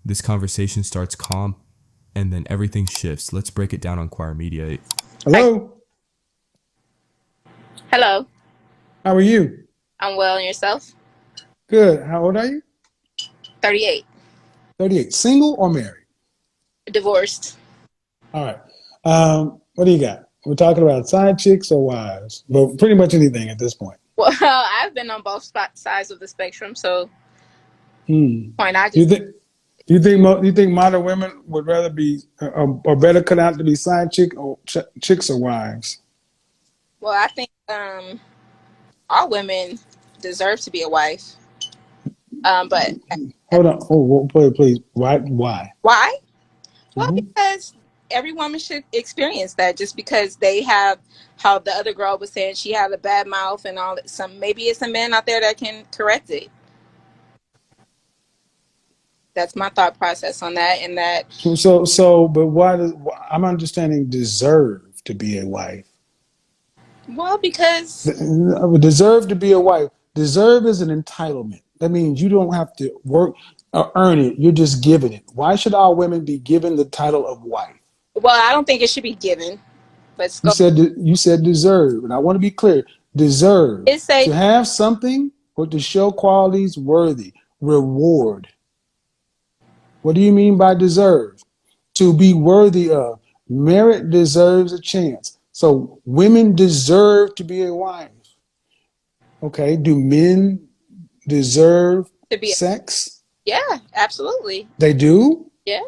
This conversation starts calm and then everything shifts. Let's break it down on Choir Media. Hi. Hello, Hello. how are you? I'm well, and yourself? Good. How old are you? 38. 38. Single or married? Divorced. All right. What do you got? We're talking about side chicks or wives, but pretty much anything at this point. Well, I've been on both sides of the spectrum, so Hmm. point I You just think you think modern women would rather be or better cut out to be side chicks or wives? well, I think all women deserve to be a wife. But Hold on. Oh, please. Why? Why? why? Well, Hmm. because every woman should experience that. Just because they have, how the other girl was saying, she had a bad mouth and all that. Some maybe it's a man out there that can correct it. That's my thought process on that. And that, But I'm understanding deserve to be a wife? well, because Deserve to be a wife. Deserve is an entitlement. That means you don't have to work or earn it. You're just given it. Why should all women be given the title of wife? well, I don't think it should be given. Let's go. You said deserve, and I want to be clear. Deserve It's a to have something or to show qualities worthy. Reward. What do you mean by deserve? To be worthy of. Merit deserves a chance. So women deserve to be a wife. Okay. Do men deserve to be. sex? Yeah, absolutely. They do? Yeah,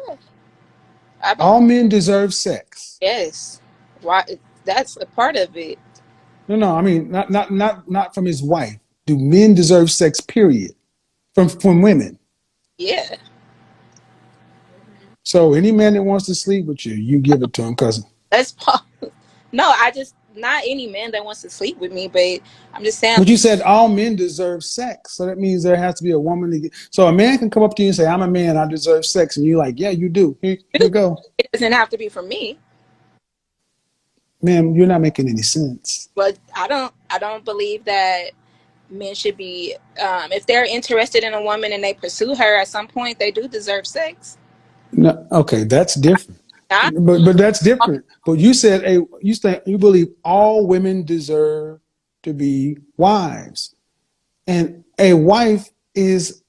I believe. All men deserve sex. Yes. Why? That's a part of it. No, no, I mean not from his wife. Do men deserve sex, period? From women. Yeah. So any man that wants to sleep with you, you give it to him, cousin. That's no. I just not any man that wants to sleep with me, but I'm just saying. But you said all men deserve sex. So that means there has to be a woman to get. So a man can come up to you and say, I'm a man, I deserve sex. And you're like, yeah, you do. Here you go. It doesn't have to be for me, Man, you're not making any sense. but I don't believe that men should be. If they're interested in a woman and they pursue her at some point, they do deserve sex. No, okay, that's different. Not But that's different. But you believe all women deserve to be wives, and a wife is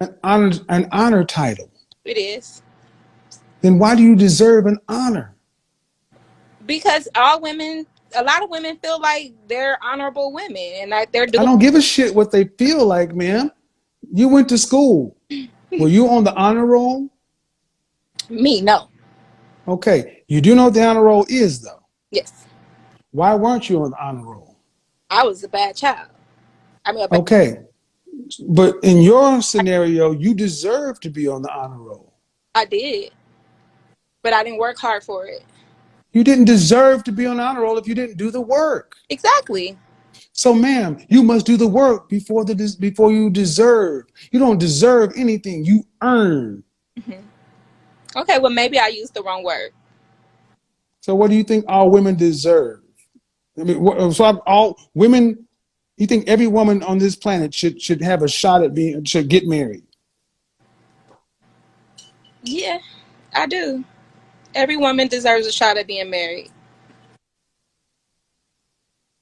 an honor title. it is Then why do you deserve an honor? because all women. A lot of women feel like they're honorable women and that they're I doing don't give a shit what they feel like, man. You went to school. Were you on the honor roll? me. No. Okay, you do know what the honor roll is, though. Yes. Why weren't you on the honor roll? I was a bad child. I mean, a bad, Okay, but in your scenario, you deserve to be on the honor roll. I did, but I didn't work hard for it. You didn't deserve to be on the honor roll if you didn't do the work. Exactly. So, ma'am, you must do the work before you deserve. You don't deserve anything. You earn. Hmm. Okay, well, maybe I used the wrong word. So, what do you think all women deserve? I mean, all women. You think every woman on this planet should have a shot at being should get married? Yeah, I do. Every woman deserves a shot at being married.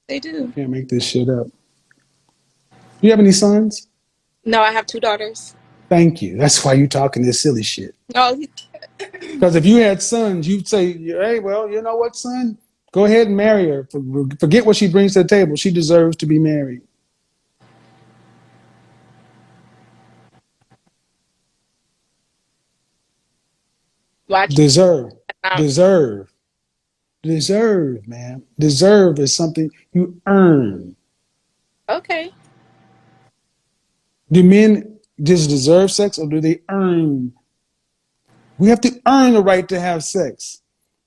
They do. Can't make this shit up. Do you have any sons? No, I have two daughters. Thank you. That's why you talking this silly shit. No, Because if you had sons, you'd say, "Hey, well, you know what, son? Go ahead and marry her. Forget what she brings to the table. She deserves to be married. watch. Deserve, Um, deserve, deserve, man. Deserve is something you earn. okay. Do men just deserve sex, or do they earn? We have to earn the right to have sex.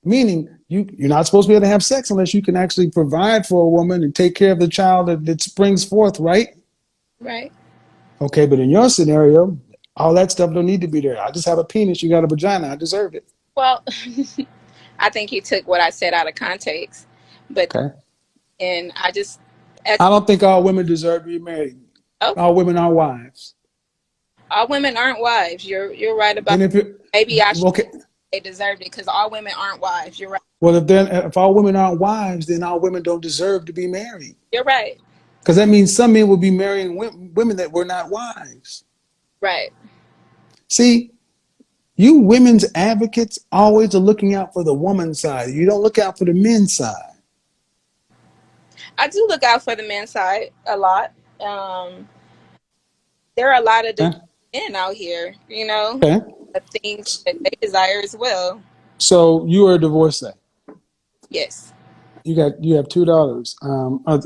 Meaning, you're not supposed to be able to have sex unless you can actually provide for a woman and take care of the child that springs forth, right? Right. Okay, but in your scenario, all that stuff don't need to be there. I just have a penis, you got a vagina, I deserve it. Well, I think you took what I said out of context, but Okay. and I just at I don't think all women deserve to be married. oh All women are wives. All women aren't wives. You're right about. Then if you Maybe I should okay, they deserved it because all women aren't wives. You're right. well if all women aren't wives, then all women don't deserve to be married. You're right. Because that means some men will be marrying women that were not wives. Right. See, you women's advocates always are looking out for the woman's side. You don't look out for the men's side. I do look out for the men's side a lot. Um, there are a lot of Huh? men out here, Okay. the things that they desire as well. So you are a divorcee. Yes. You have $2.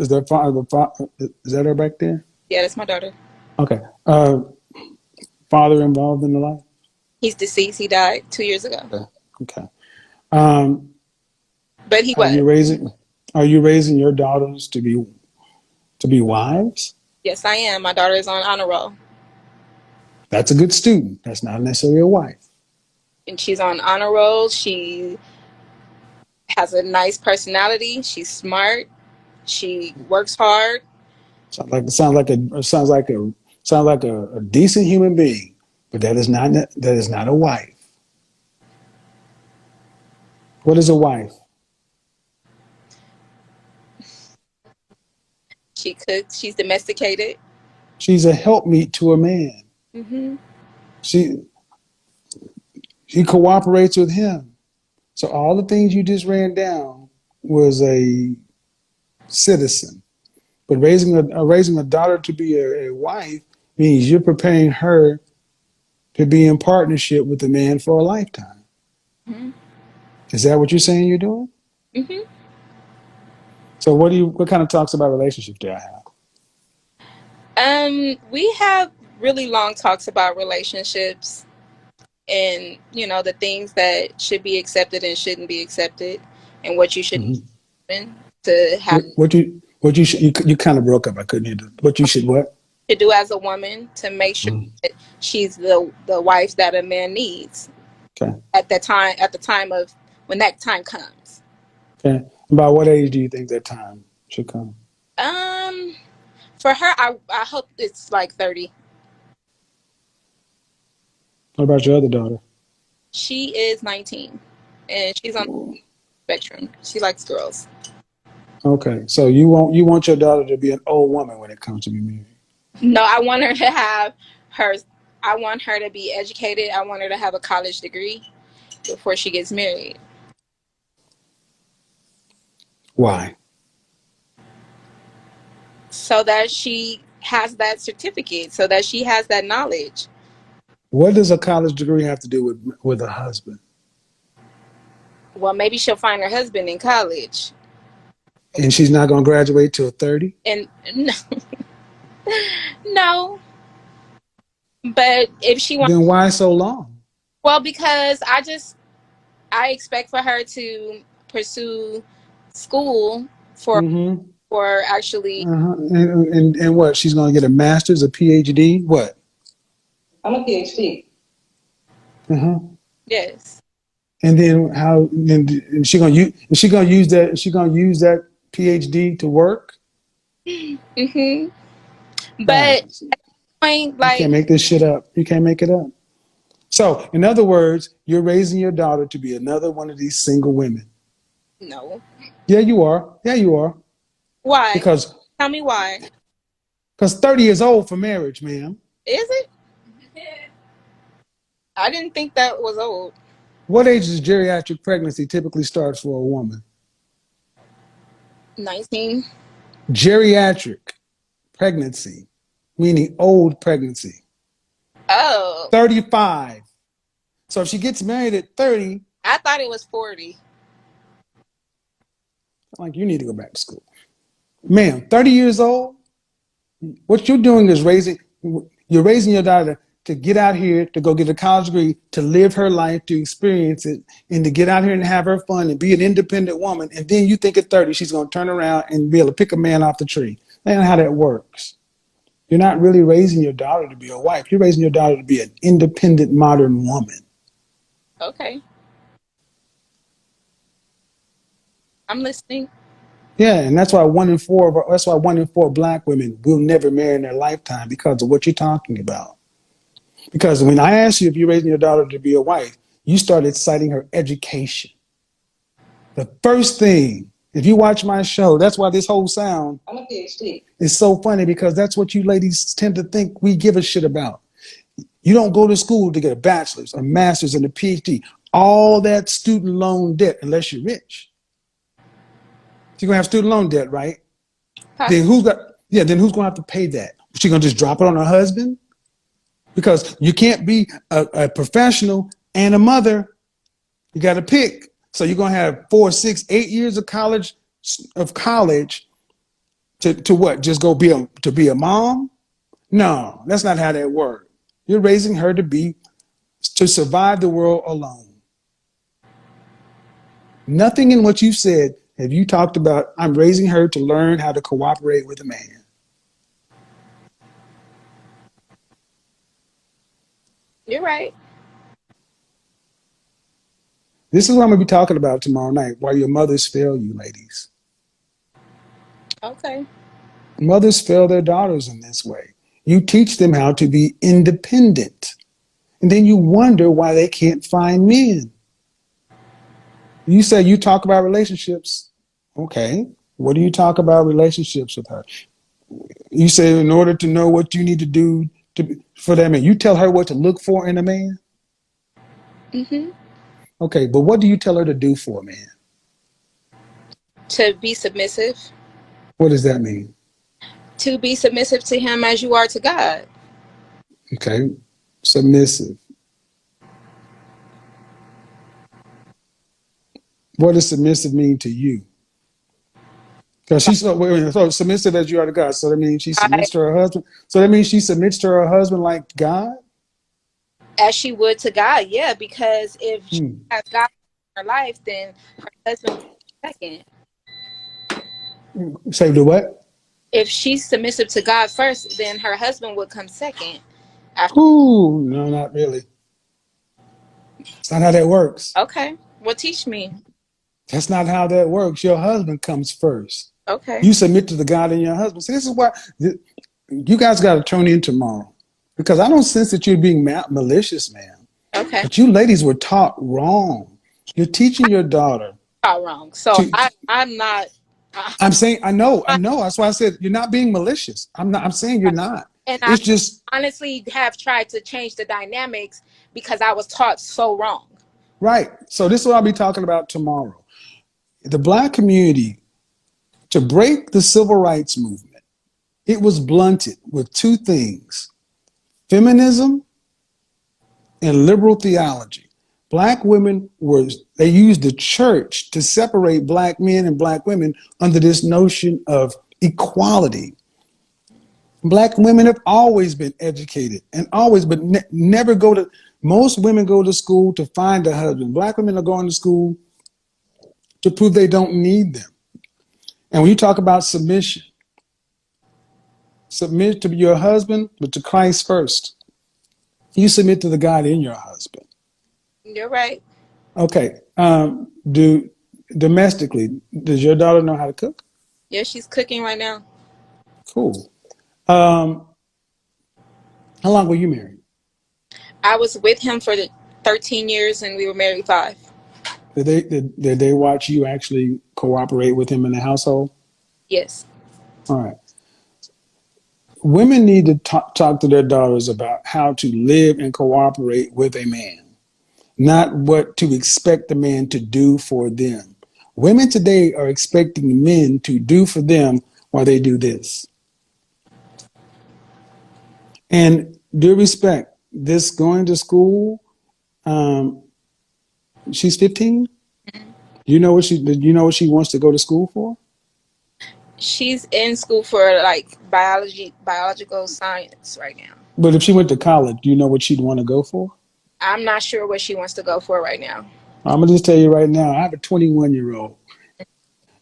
Is that is that her back there? Yeah, that's my daughter. Okay. Father involved in the life. He's deceased. He died 2 years ago. Okay. Okay. Um, But he are was. you raising Are you raising your daughters to be wives? Yes, I am. My daughter is on honor roll. That's a good student. That's not necessarily a wife. And she's on honor roll. She has a nice personality. She's smart. She works hard. Sounds like a decent human being, but that is not a wife. What is a wife? She cooks. She's domesticated. She's a helpmeet to a man. Hmm. She she cooperates with him. So all the things you just ran down was a citizen. But raising a daughter to be a wife means you're preparing her to be in partnership with the man for a lifetime. Hmm. Is that what you're saying you're doing? Hmm. So what kind of talks about relationships do I have? We have really long talks about relationships and the things that should be accepted and shouldn't be accepted, and what you should Mm-hmm. do to have You kind of broke up. I couldn't hear what you should what? to do as a woman to make sure Mm-hmm. that she's the wife that a man needs Okay. at the time of when that time comes. Okay. About what age do you think that time should come? Um, for her, I hope it's like 30. What about your other daughter? She is 19, and she's on the spectrum. She likes girls. Okay. So you want your daughter to be an old woman when it comes to be married. No, I want her to have her. I want her to be educated. I want her to have a college degree before she gets married. Why? So that she has that certificate, so that she has that knowledge. What does a college degree have to do with a husband? Well, maybe she'll find her husband in college. And she's not going to graduate till 30? And no, no. But if she wants, Then why so long? well, because I expect for her to pursue school for Mm-hmm. actually. Uh-huh. And what? She's going to get a master's, a PhD? What? I'm a PhD. Uh-huh. Yes. And then how? And is she going to use that PhD to work? Mhm. But Guys, point, you can't like, make this shit up. You can't make it up. So, in other words, you're raising your daughter to be another one of these single women. no. Yeah, you are. Yeah, you are. Why? Because Tell me why. 30 is old for marriage, ma'am. Is it? I didn't think that was old. What age does geriatric pregnancy typically start for a woman? 19. Geriatric pregnancy, meaning old pregnancy. Oh, 35. So if she gets married at 30, I thought it was 40. I'm like, you need to go back to school. Ma'am, 30 years old, what you're doing is you're raising your daughter to get out here, to go get a college degree, to live her life, to experience it, and to get out here and have her fun and be an independent woman. And then you think at 30, she's going to turn around and be able to pick a man off the tree. That's not how that works. You're not really raising your daughter to be a wife. You're raising your daughter to be an independent, modern woman. Okay. I'm listening. Yeah, and that's why that's why 1 in 4 black women will never marry in their lifetime because of what you're talking about. Because when I asked you if you're raising your daughter to be a wife, you started citing her education. The first thing, if you watch my show, that's why this whole sound is so funny, because that's what you ladies tend to think we give a shit about. You don't go to school to get a bachelor's, a master's, and a PhD. All that student loan debt, unless you're rich. You're gonna have student loan debt, right? Then who's got? Yeah, then who's gonna have to pay that? She gonna just drop it on her husband? Because you can't be a professional and a mother. You got to pick. So you're gonna have 4, 6, 8 years of college to what? Just go be a mom? No, that's not how that works. You're raising her to survive the world alone. Nothing in what you said have you talked about, I'm raising her to learn how to cooperate with a man. You're right. This is what I'm going to be talking about tomorrow night, why your mothers fail you, ladies. Okay. Mothers fail their daughters in this way. You teach them how to be independent. And then you wonder why they can't find men. You say you talk about relationships. Okay. What do you talk about relationships with her? You say in order to know what you need to do for that man, you tell her what to look for in a man? Mm-hmm. Okay, but what do you tell her to do for a man? To be submissive. What does that mean? To be submissive to him as you are to God. Okay, submissive. What does submissive mean to you? Because she's so submissive as you are to God. So that means she submits to her husband. So that means she submits to her husband like God? As she would to God, yeah. Because if she has God in her life, then her husband will come second. Say the what? If she's submissive to God first, then her husband would come second. Ooh, no, not really. It's not how that works. Okay. Well, teach me. That's not how that works. Your husband comes first. Okay. You submit to the God in your husband. See, this is why you guys got to tune in tomorrow, because I don't sense that you're being malicious, man. Okay. But you ladies were taught wrong. You're teaching your daughter. Taught wrong. So I'm not. I'm saying I know. That's why I said you're not being malicious. I'm not. I'm saying you're not. And it's just honestly have tried to change the dynamics because I was taught so wrong. Right. So this is what I'll be talking about tomorrow. The Black community, to break the civil rights movement, it was blunted with two things: feminism and liberal theology. Black women they used the church to separate black men and black women under this notion of equality. Black women have always been educated and always, but never most women go to school to find a husband. Black women are going to school to prove they don't need them. And when you talk about submission, submit to your husband, but to Christ first. You submit to the God in your husband. You're right. Okay. Domestically, does your daughter know how to cook? Yeah, she's cooking right now. Cool. How long were you married? I was with him for 13 years and we were married 5. Did they watch you actually cooperate with him in the household? Yes. All right. Women need to talk to their daughters about how to live and cooperate with a man, not what to expect the man to do for them. Women today are expecting men to do for them while they do this. And due respect, this going to school, she's 15. Mm-hmm. You know what she wants to go to school for? She's in school for like biological science right now. But if she went to college, do you know what she'd want to go for? I'm not sure what she wants to go for right now. I'm gonna just tell you right now, I have a 21-year-old.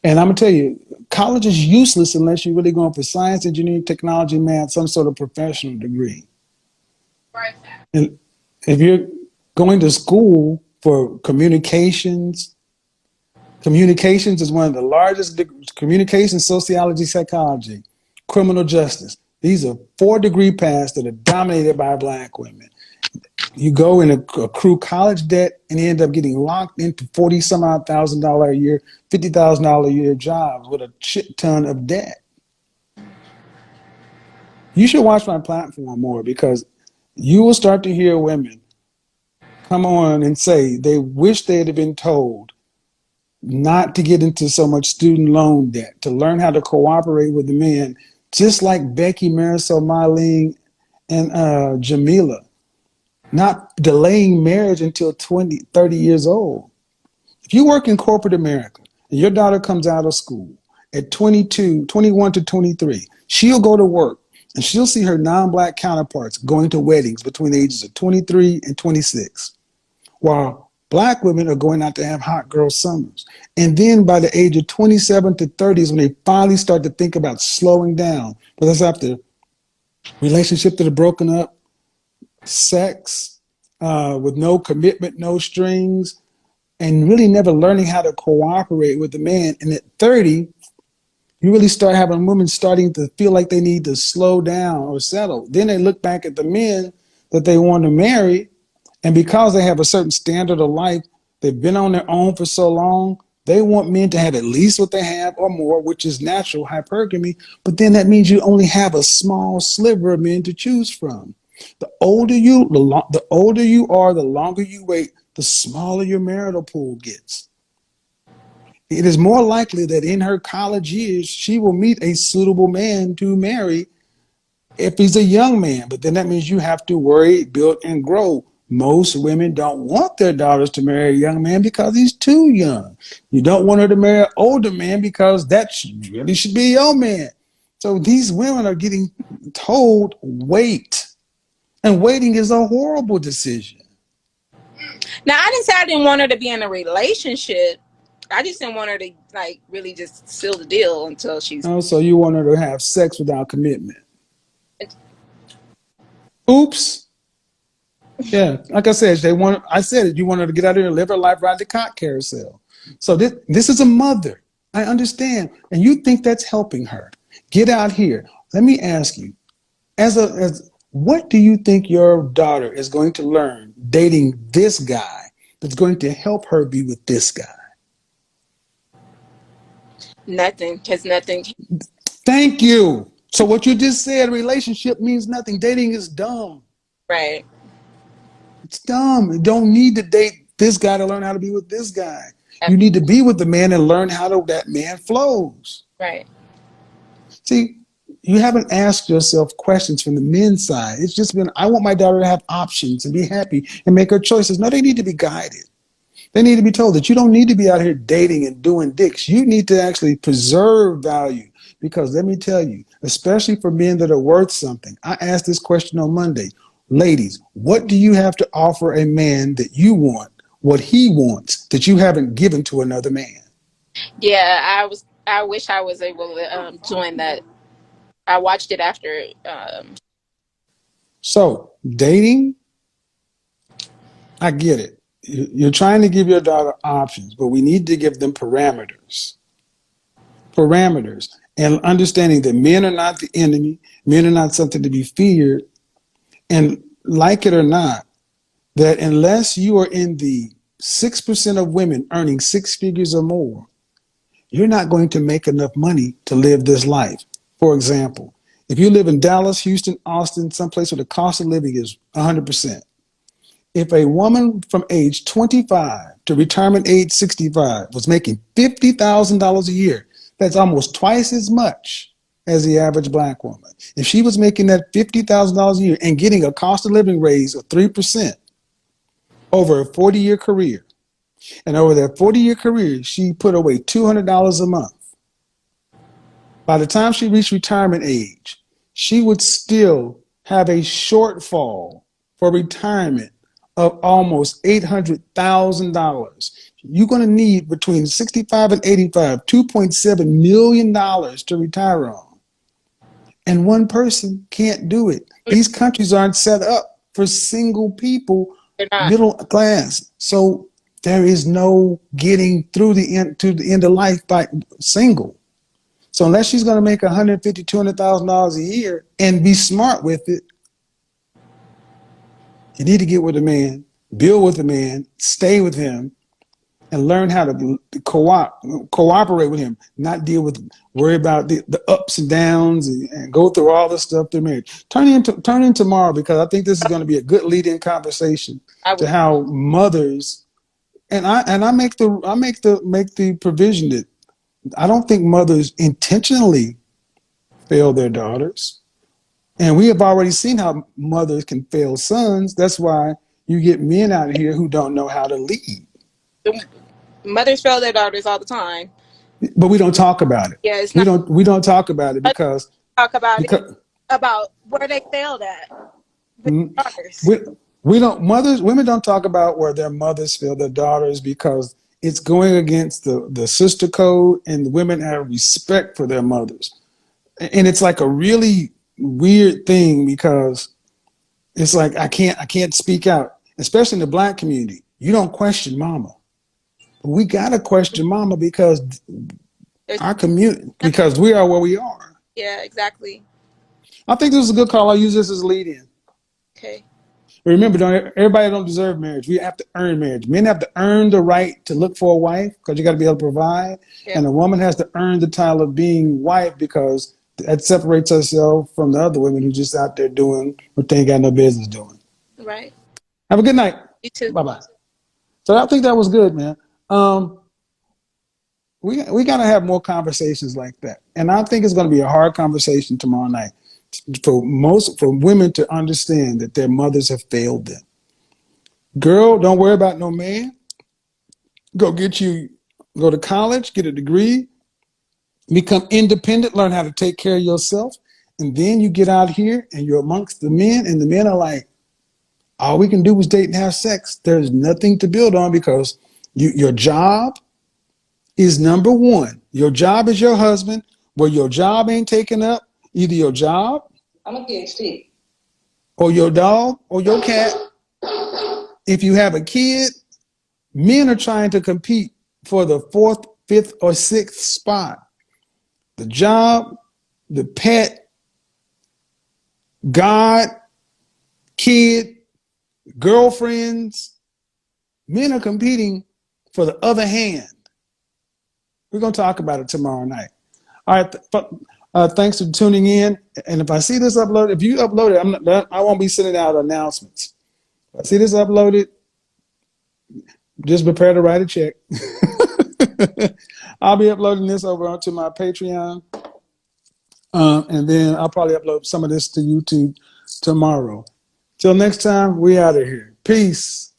And I'm gonna tell you, college is useless unless you're really going for science, engineering, technology, math, some sort of professional degree. Right. And if you're going to school for communications is one of the largest communications, sociology, psychology, criminal justice. These are 4-degree paths that are dominated by black women. You go and accrue college debt and end up getting locked into 40 some odd $1,000 a year, $50,000 a year jobs with a shit ton of debt. You should watch my platform more because you will start to hear women come on and say they wish they had been told not to get into so much student loan debt, to learn how to cooperate with the men, just like Becky, Marisol, Marlene, and Jamila, not delaying marriage until 20, 30 years old. If you work in corporate America and your daughter comes out of school at 22, 21 to 23, she'll go to work and she'll see her non-black counterparts going to weddings between the ages of 23 and 26, while black women are going out to have hot girl summers. And then by the age of 27 to 30 is when they finally start to think about slowing down. But that's after relationships that are broken up, sex, with no commitment, no strings, and really never learning how to cooperate with the man. And at 30, you really start having women starting to feel like they need to slow down or settle. Then they look back at the men that they want to marry, and because they have a certain standard of life, they've been on their own for so long, they want men to have at least what they have or more, which is natural hypergamy. But then that means you only have a small sliver of men to choose from. The older the older you are, the longer you wait, the smaller your marital pool gets. It is more likely that in her college years, she will meet a suitable man to marry if he's a young man. But then that means you have to worry, build, and grow. Most women don't want their daughters to marry a young man because he's too young. You don't want her to marry an older man because that really should be your man. So these women are getting told, wait. And waiting is a horrible decision. Now, I didn't say I didn't want her to be in a relationship. I just didn't want her to like really just seal the deal until she's. Oh, so you want her to have sex without commitment. Oops. Yeah, like I said, I said it. You want her to get out of here and live her life, ride the cock carousel. So this is a mother. I understand, and you think that's helping her. Get out here. Let me ask you, as what do you think your daughter is going to learn dating this guy that's going to help her be with this guy? Nothing. Because nothing. Thank you. So what you just said, relationship means nothing. Dating is dumb. Right. It's dumb. You don't need to date this guy to learn how to be with this guy. You need to be with the man and learn how that man flows. Right. See, you haven't asked yourself questions from the men's side. It's just been, I want my daughter to have options and be happy and make her choices. No, they need to be guided. They need to be told that you don't need to be out here dating and doing dicks. You need to actually preserve value. Because let me tell you, especially for men that are worth something, I asked this question on Monday. Ladies, what do you have to offer a man that you want, what he wants, that you haven't given to another man? Yeah, I wish I was able to join that. I watched it after. So, dating, I get it. You're trying to give your daughter options, but we need to give them parameters. Parameters. And understanding that men are not the enemy, men are not something to be feared. And like it or not, that unless you are in the 6% of women earning six figures or more, you're not going to make enough money to live this life. For example, if you live in Dallas, Houston, Austin, someplace where the cost of living is 100%, if a woman from age 25 to retirement age 65 was making $50,000 a year, that's almost twice as much as the average black woman. If she was making that $50,000 a year and getting a cost of living raise of 3% over a 40-year career, and over that 40-year career, she put away $200 a month. By the time she reached retirement age, she would still have a shortfall for retirement of almost $800,000. You're going to need between 65 and 85, $2.7 million to retire on. And one person can't do it. These countries aren't set up for single people, middle class. So there is no getting through to the end of life by single. So unless she's going to make $150,000, $200,000 a year and be smart with it, You need to get with a man, build with a man, stay with him, and learn how to cooperate with him, not worry about the ups and downs and go through all the stuff they're married. Turn in tomorrow, because I think this is going to be a good lead-in conversation I to would. how mothers, and I make the provision that I don't think mothers intentionally fail their daughters. And we have already seen how mothers can fail sons. That's why you get men out here who don't know how to lead. The mothers fail their daughters all the time. But we don't talk about it. Yeah, it's We not don't talk about it talk about it, because about where they failed at with mm, daughters. we don't women don't talk about where their mothers fail their daughters, because it's going against the sister code, and the women have respect for their mothers. And it's like a really weird thing, because it's like I can't speak out, especially in the Black community. You don't question mama. We gotta question mama, because There's our community, nothing. because we are where we are. Yeah, exactly. I think this is a good call. I'll use this as a lead in. Okay. Remember, everybody don't deserve marriage. We have to earn marriage. Men have to earn the right to look for a wife, because you got to be able to provide. Yeah. And a woman has to earn the title of being wife, because that separates herself from the other women who just out there doing what they ain't got no business doing. Right. Have a good night. You too. Bye-bye. So I think that was good, man. We got to have more conversations like that. And I think it's going to be a hard conversation tomorrow night for women to understand that their mothers have failed them. Girl, don't worry about no man. Go to college, get a degree, become independent, learn how to take care of yourself. And then you get out here and you're amongst the men, and the men are like, all we can do is date and have sex. There's nothing to build on, because your job is number one. Your job is your husband. Well, your job ain't taken up, either your job, I'm a PhD, or your dog, or your cat. If you have a kid, men are trying to compete for the fourth, fifth, or sixth spot. The job, the pet, God, kid, girlfriends. Men are competing for the other hand. We're going to talk about it tomorrow night. All right. Thanks for tuning in. And if I see this uploaded, if you upload it, I won't be sending out announcements. If I see this uploaded, just prepare to write a check. I'll be uploading this over onto my Patreon. And then I'll probably upload some of this to YouTube tomorrow. Till next time, we out of here. Peace.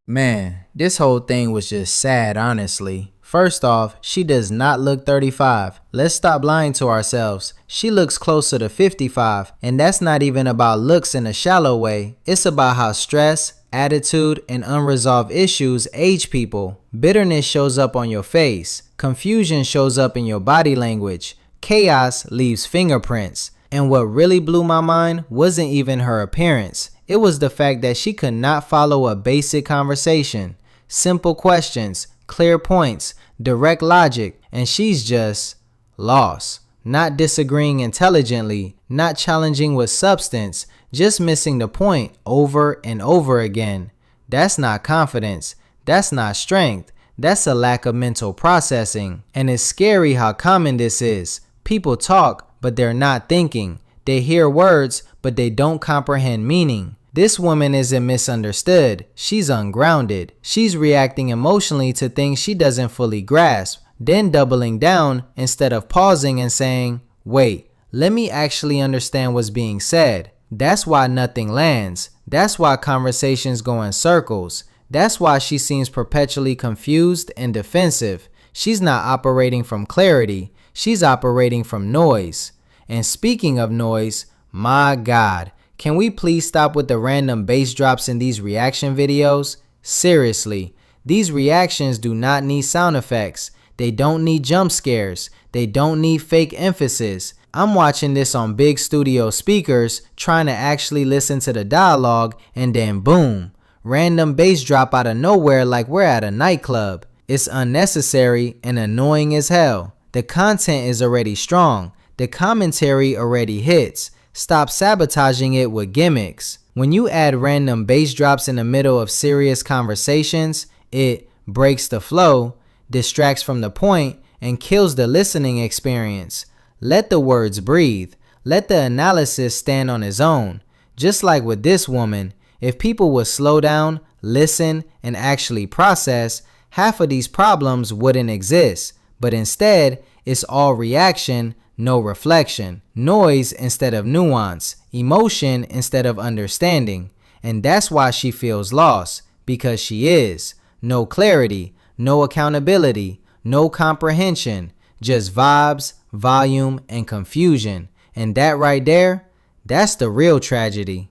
Man, this whole thing was just sad, honestly. First off, she does not look 35. Let's stop lying to ourselves. She looks closer to 55, and that's not even about looks in a shallow way. It's about how stress, attitude, and unresolved issues age people. Bitterness shows up on your face. Confusion shows up in your body language. Chaos leaves fingerprints. And what really blew my mind wasn't even her appearance. It was the fact that she could not follow a basic conversation. Simple questions, clear points, direct logic, and she's just lost. Not disagreeing intelligently, not challenging with substance, just missing the point over and over again. That's not confidence. That's not strength. That's a lack of mental processing. And it's scary how common this is. People talk, but they're not thinking. They hear words, but they don't comprehend meaning. This woman isn't misunderstood. She's ungrounded. She's reacting emotionally to things she doesn't fully grasp, then doubling down instead of pausing and saying, wait, let me actually understand what's being said. That's why nothing lands. That's why conversations go in circles. That's why she seems perpetually confused and defensive. She's not operating from clarity. She's operating from noise. And speaking of noise, my God, can we please stop with the random bass drops in these reaction videos? Seriously, these reactions do not need sound effects. They don't need jump scares. They don't need fake emphasis. I'm watching this on big studio speakers, trying to actually listen to the dialogue, and then boom, random bass drop out of nowhere like we're at a nightclub. It's unnecessary and annoying as hell. The content is already strong. The commentary already hits. Stop sabotaging it with gimmicks. When you add random bass drops in the middle of serious conversations, it breaks the flow, distracts from the point, and kills the listening experience. Let the words breathe. Let the analysis stand on its own. Just like with this woman, if people would slow down, listen, and actually process, half of these problems wouldn't exist. But instead, it's all reaction, no reflection, noise instead of nuance, emotion instead of understanding. And that's why she feels lost, because she is. No clarity, no accountability, no comprehension, just vibes, volume, and confusion. And that right there, that's the real tragedy.